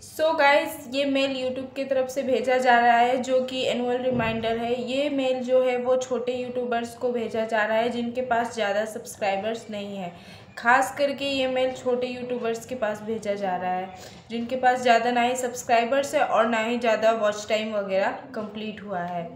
So guys, ये mail YouTube की तरफ से भेजा जा रहा है जो कि एनुअल रिमाइंडर है। ये मेल जो है वो छोटे यूट्यूबर्स को भेजा जा रहा है जिनके पास ज़्यादा सब्सक्राइबर्स नहीं है। खास करके ये मेल छोटे यूट्यूबर्स के पास भेजा जा रहा है जिनके पास ज़्यादा ना ही सब्सक्राइबर्स है और ना ही ज़्यादा वॉच टाइम वगैरह कंप्लीट हुआ है।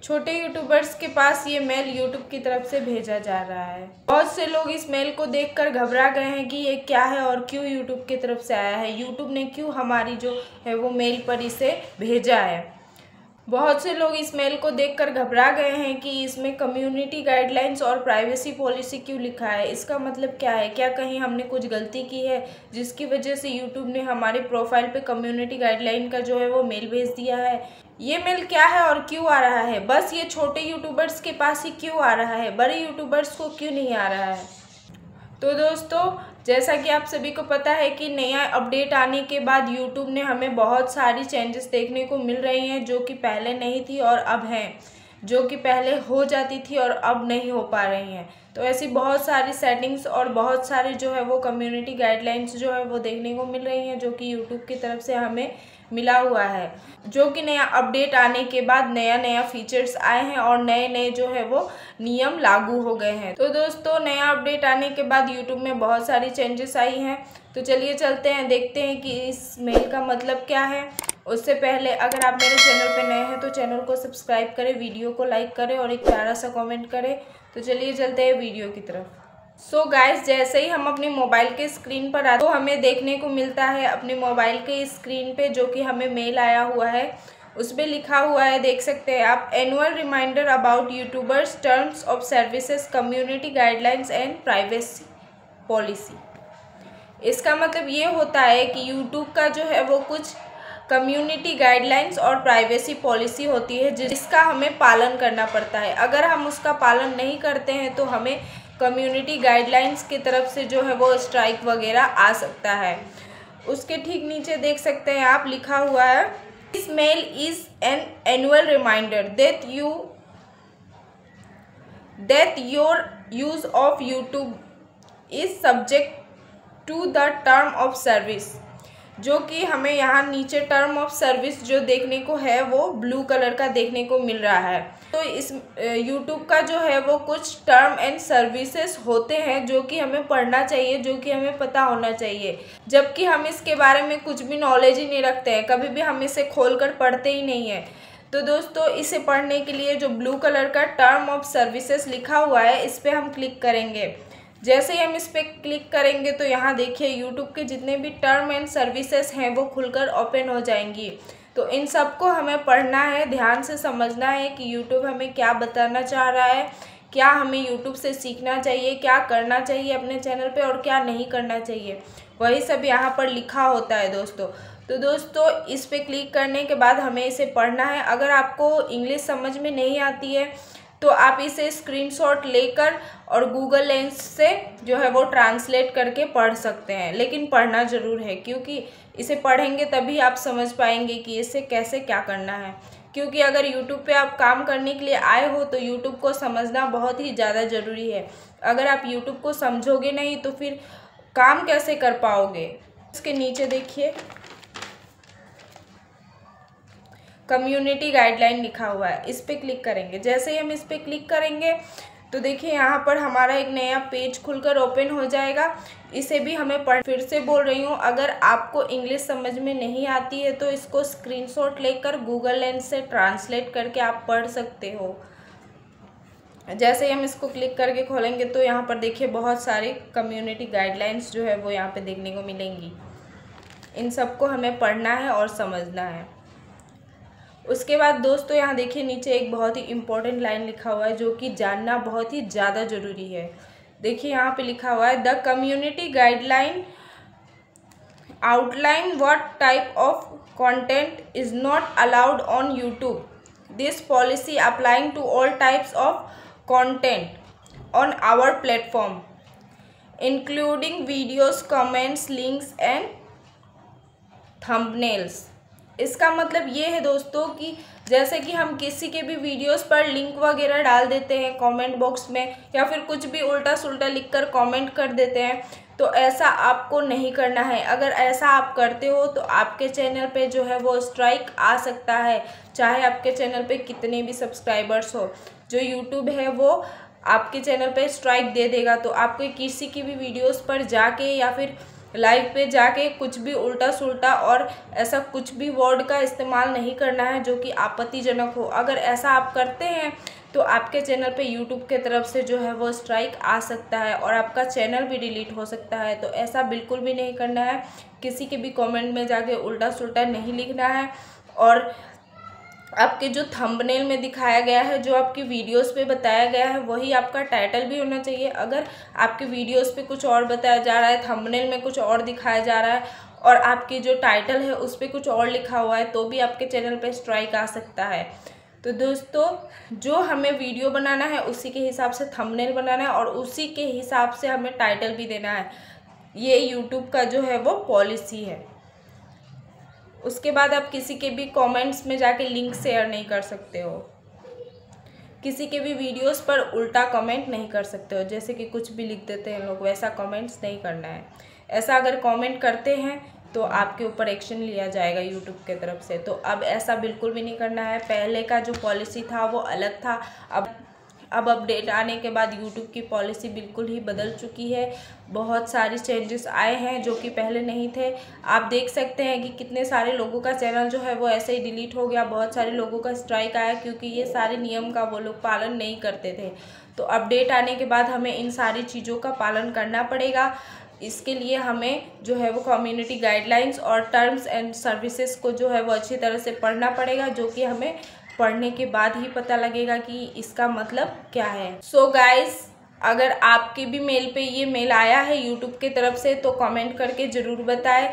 छोटे यूट्यूबर्स के पास ये मेल यूट्यूब की तरफ से भेजा जा रहा है। बहुत से लोग इस मेल को देखकर घबरा गए हैं कि ये क्या है और क्यों यूट्यूब की तरफ से आया है, यूट्यूब ने क्यों हमारी जो है वो मेल पर इसे भेजा है। बहुत से लोग इस मेल को देखकर घबरा गए हैं कि इसमें कम्युनिटी गाइडलाइंस और प्राइवेसी पॉलिसी क्यों लिखा है। इसका मतलब क्या है? क्या कहीं हमने कुछ गलती की है जिसकी वजह से यूट्यूब ने हमारे प्रोफाइल पे कम्युनिटी गाइडलाइन का जो है वो मेल भेज दिया है? ये मेल क्या है और क्यों आ रहा है? बस ये छोटे यूट्यूबर्स के पास ही क्यों आ रहा है, बड़े यूट्यूबर्स को क्यों नहीं आ रहा है? तो दोस्तों, जैसा कि आप सभी को पता है कि नया अपडेट आने के बाद यूट्यूब ने हमें बहुत सारी चेंजेस देखने को मिल रही हैं जो कि पहले नहीं थी और अब हैं, जो कि पहले हो जाती थी और अब नहीं हो पा रही हैं। तो ऐसी बहुत सारी सेटिंग्स और बहुत सारे जो है वो कम्युनिटी गाइडलाइंस जो है वो देखने को मिल रही हैं जो कि यूट्यूब की तरफ से हमें मिला हुआ है, जो कि नया अपडेट आने के बाद नया नया फीचर्स आए हैं और नए नए जो है वो नियम लागू हो गए हैं। तो दोस्तों, नया अपडेट आने के बाद यूट्यूब में बहुत सारी चेंजेस आई हैं। तो चलिए चलते हैं, देखते हैं कि इस मेल का मतलब क्या है। उससे पहले अगर आप मेरे चैनल पर नए हैं तो चैनल को सब्सक्राइब करें, वीडियो को लाइक करें और एक प्यारा सा कॉमेंट करें। तो चलिए चलते हैं वीडियो की तरफ। सो गाइस, जैसे ही हम अपने मोबाइल के स्क्रीन पर आते तो हमें देखने को मिलता है अपने मोबाइल के स्क्रीन पे जो कि हमें मेल आया हुआ है, उस पर लिखा हुआ है, देख सकते हैं आप, annual reminder about YouTubers terms of services community guidelines and privacy policy. इसका मतलब ये होता है कि यूट्यूब का जो है वो कुछ कम्युनिटी गाइडलाइंस और प्राइवेसी पॉलिसी होती है जिसका हमें पालन करना पड़ता है। अगर हम उसका पालन नहीं करते हैं तो हमें कम्युनिटी गाइडलाइंस की तरफ से जो है वो स्ट्राइक वगैरह आ सकता है। उसके ठीक नीचे देख सकते हैं आप, लिखा हुआ है, this mail is an annual reminder that your use of YouTube is subject to the term of service. जो कि हमें यहाँ नीचे टर्म ऑफ सर्विस जो देखने को है वो ब्लू कलर का देखने को मिल रहा है। तो इस यूट्यूब का जो है वो कुछ टर्म एंड सर्विसेज होते हैं जो कि हमें पढ़ना चाहिए, जो कि हमें पता होना चाहिए, जबकि हम इसके बारे में कुछ भी नॉलेज ही नहीं रखते हैं, कभी भी हम इसे खोलकर पढ़ते ही नहीं हैं। तो दोस्तों, इसे पढ़ने के लिए जो ब्लू कलर का टर्म ऑफ सर्विसेज लिखा हुआ है इस पर हम क्लिक करेंगे। जैसे ही हम इस पर क्लिक करेंगे तो यहाँ देखिए यूट्यूब के जितने भी टर्म एंड सर्विसेज हैं वो खुलकर ओपन हो जाएंगी। तो इन सबको हमें पढ़ना है, ध्यान से समझना है कि यूट्यूब हमें क्या बताना चाह रहा है, क्या हमें यूट्यूब से सीखना चाहिए, क्या करना चाहिए अपने चैनल पे और क्या नहीं करना चाहिए, वही सब यहाँ पर लिखा होता है दोस्तों। तो दोस्तों, इस पर क्लिक करने के बाद हमें इसे पढ़ना है। अगर आपको इंग्लिश समझ में नहीं आती है तो आप इसे स्क्रीनशॉट लेकर और गूगल लेंस से जो है वो ट्रांसलेट करके पढ़ सकते हैं, लेकिन पढ़ना ज़रूर है क्योंकि इसे पढ़ेंगे तभी आप समझ पाएंगे कि इसे कैसे क्या करना है। क्योंकि अगर यूट्यूब पे आप काम करने के लिए आए हो तो यूट्यूब को समझना बहुत ही ज़्यादा ज़रूरी है। अगर आप यूट्यूब को समझोगे नहीं तो फिर काम कैसे कर पाओगे। इसके नीचे देखिए कम्युनिटी गाइडलाइन लिखा हुआ है, इस पर क्लिक करेंगे। जैसे ही हम इस पर क्लिक करेंगे तो देखिए यहाँ पर हमारा एक नया पेज खुलकर ओपन हो जाएगा। इसे भी हमें फिर से बोल रही हूँ, अगर आपको इंग्लिश समझ में नहीं आती है तो इसको स्क्रीनशॉट लेकर गूगल लेंस से ट्रांसलेट करके आप पढ़ सकते हो। जैसे ही हम इसको क्लिक करके खोलेंगे तो यहाँ पर देखिए बहुत सारे कम्युनिटी गाइडलाइंस जो है वो यहाँ पे देखने को मिलेंगी। इन सबको हमें पढ़ना है और समझना है। उसके बाद दोस्तों, यहाँ देखिए नीचे एक बहुत ही इम्पोर्टेंट लाइन लिखा हुआ है जो कि जानना बहुत ही ज़्यादा ज़रूरी है। देखिए यहाँ पे लिखा हुआ है, the community guideline outline what type of content is not allowed on YouTube. This policy applying to all types of content on our platform including videos, comments, links and thumbnails. इसका मतलब ये है दोस्तों कि जैसे कि हम किसी के भी वीडियोस पर लिंक वगैरह डाल देते हैं कमेंट बॉक्स में, या फिर कुछ भी उल्टा सुल्टा लिखकर कमेंट कर देते हैं, तो ऐसा आपको नहीं करना है। अगर ऐसा आप करते हो तो आपके चैनल पे जो है वो स्ट्राइक आ सकता है, चाहे आपके चैनल पे कितने भी सब्सक्राइबर्स हो। जो यूट्यूब है वो आपके चैनल पे स्ट्राइक दे देगा। तो आपको किसी की भी वीडियोस पर जाके या फिर लाइव पे जाके कुछ भी उल्टा सुल्टा और ऐसा कुछ भी वर्ड का इस्तेमाल नहीं करना है जो कि आपत्तिजनक हो। अगर ऐसा आप करते हैं तो आपके चैनल पे यूट्यूब के तरफ से जो है वो स्ट्राइक आ सकता है और आपका चैनल भी डिलीट हो सकता है। तो ऐसा बिल्कुल भी नहीं करना है। किसी के भी कमेंट में जाके उल्टा सुल्टा नहीं लिखना है। और आपके जो थंबनेल में दिखाया गया है, जो आपकी वीडियोस पे बताया गया है, वही आपका टाइटल भी होना चाहिए। अगर आपके वीडियोस पे कुछ और बताया जा रहा है, थंबनेल में कुछ और दिखाया जा रहा है और आपकी जो टाइटल है उस पर कुछ और लिखा हुआ है, तो भी आपके चैनल पे स्ट्राइक आ सकता है। तो दोस्तों, जो हमें वीडियो बनाना है उसी के हिसाब से थंबनेल बनाना है और उसी के हिसाब से हमें टाइटल भी देना है। ये यूट्यूब का जो है वो पॉलिसी है। उसके बाद आप किसी के भी कमेंट्स में जाके लिंक शेयर नहीं कर सकते हो, किसी के भी वीडियोस पर उल्टा कमेंट नहीं कर सकते हो। जैसे कि कुछ भी लिख देते हैं लोग, वैसा कमेंट्स नहीं करना है। ऐसा अगर कमेंट करते हैं तो आपके ऊपर एक्शन लिया जाएगा यूट्यूब के तरफ से। तो अब ऐसा बिल्कुल भी नहीं करना है। पहले का जो पॉलिसी था वो अलग था, अब अपडेट आने के बाद यूट्यूब की पॉलिसी बिल्कुल ही बदल चुकी है। बहुत सारी चेंजेस आए हैं जो कि पहले नहीं थे। आप देख सकते हैं कि कितने सारे लोगों का चैनल जो है वो ऐसे ही डिलीट हो गया। बहुत सारे लोगों का स्ट्राइक आया क्योंकि ये सारे नियम का वो लोग पालन नहीं करते थे। तो अपडेट आने के बाद हमें इन सारी चीज़ों का पालन करना पड़ेगा। इसके लिए हमें जो है वो कम्युनिटी गाइडलाइंस और टर्म्स एंड सर्विसेज को जो है वो अच्छी तरह से पढ़ना पड़ेगा, जो कि हमें पढ़ने के बाद ही पता लगेगा कि इसका मतलब क्या है। सो गाइस, अगर आपके भी मेल पे ये मेल आया है यूट्यूब के तरफ से तो कमेंट करके ज़रूर बताएं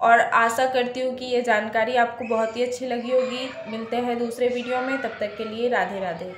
और आशा करती हूँ कि ये जानकारी आपको बहुत ही अच्छी लगी होगी। मिलते हैं दूसरे वीडियो में, तब तक के लिए राधे राधे।